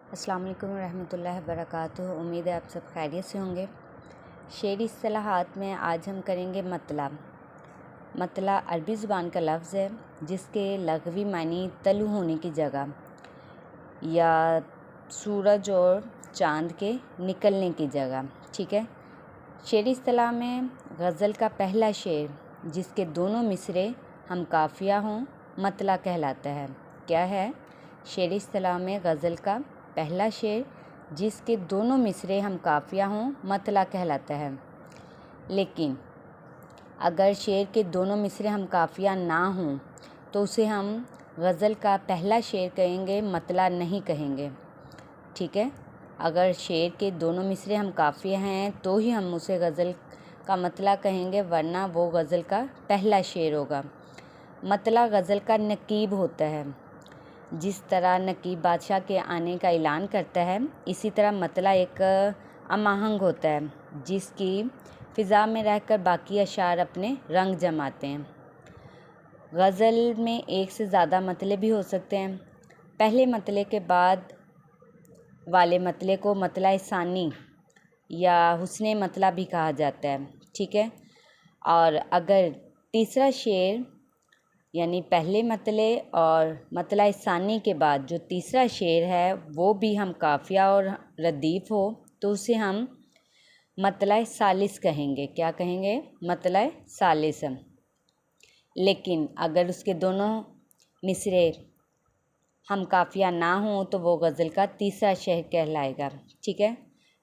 अस्सलाम वालेकुम रहमतुल्लाहि वबरकातुहू। उम्मीद है आप सब खैरियत से होंगे। शेरी इस्तिलाहात में आज हम करेंगे मतला। मतला अरबी ज़ुबान का लफ्ज़ है जिसके लग़वी मानी तलु होने की जगह या सूरज और चाँद के निकलने की जगह। ठीक है। शेरी इस्तिलाह में गज़ल का पहला शेर जिसके दोनों मिसरे हम काफ़िया हों मतला कहलाता है। क्या है? शेरी इस्तिलाह में गज़ल का पहला शेर जिसके दोनों मिसरे हम काफ़िया हों मतला कहलाता है। लेकिन अगर शेर के दोनों मिसरे हम काफ़िया ना हों तो उसे हम गज़ल का पहला शेर कहेंगे, मतला नहीं कहेंगे। ठीक है। अगर शेर के दोनों मिसरे हम काफ़िया हैं तो ही हम उसे गज़ल का मतला कहेंगे, वरना वो गज़ल का पहला शेर होगा। मतला गज़ल का नकीब होता है। जिस तरह नकीब बादशाह के आने का ऐलान करता है, इसी तरह मतला एक अमाहंग होता है जिसकी फ़िज़ा में रहकर बाकी अशार अपने रंग जमाते हैं। गज़ल में एक से ज़्यादा मतले भी हो सकते हैं। पहले मतले के बाद वाले मतले को मतला सानी या हुस्ने मतला भी कहा जाता है। ठीक है। और अगर तीसरा शेर यानी पहले मतले और मतला सानी के बाद जो तीसरा शेर है वो भी हम काफ़िया और रदीफ़ हो तो उसे हम मतला सालिस कहेंगे। क्या कहेंगे? मतला सालिस। लेकिन अगर उसके दोनों मिसरे हम काफ़िया ना हों तो वो गज़ल का तीसरा शेर कहलाएगा। ठीक है।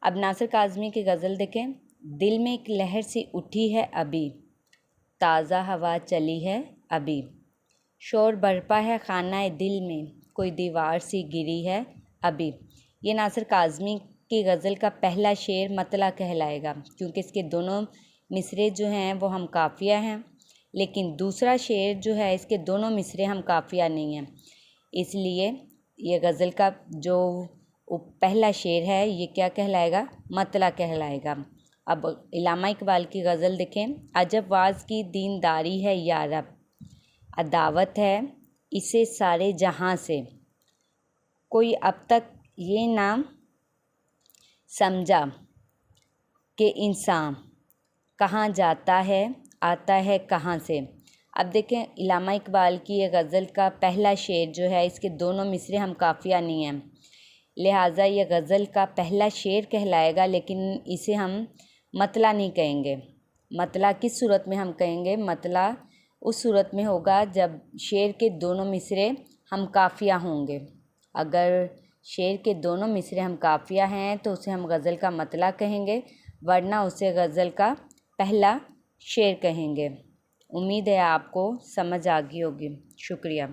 अब नासिर काज़मी की गज़ल देखें। दिल में एक लहर सी उठी है अभी, ताज़ा हवा चली है अभी, शोर बरपा है खानाए दिल में, कोई दीवार सी गिरी है अभी। ये नासिर काज़मी की गज़ल का पहला शेर मतला कहलाएगा क्योंकि इसके दोनों मिसरे जो हैं वो हम काफ़िया हैं, लेकिन दूसरा शेर जो है इसके दोनों मिसरे हम काफ़िया नहीं हैं, इसलिए ये गज़ल का जो पहला शेर है ये क्या कहलाएगा? मतला कहलाएगा। अब इल्लामा इकबाल की गज़ल देखें। अजब वाज़ की दीनदारी है यारब, अदावत है इसे सारे जहां से, कोई अब तक ये नाम समझा कि इंसान कहाँ जाता है आता है कहाँ से। अब देखें इल्लामा इकबाल की ये गज़ल का पहला शेर जो है इसके दोनों मिसरे हम काफ़िया नहीं हैं, लिहाजा ये गज़ल का पहला शेर कहलाएगा, लेकिन इसे हम मतला नहीं कहेंगे। मतला किस सूरत में हम कहेंगे? मतला उस सूरत में होगा जब शेर के दोनों मिसरे हम काफ़िया होंगे। अगर शेर के दोनों मिसरे हम काफ़िया हैं तो उसे हम गज़ल का मतला कहेंगे, वरना उसे गज़ल का पहला शेर कहेंगे। उम्मीद है आपको समझ आ गई होगी। शुक्रिया।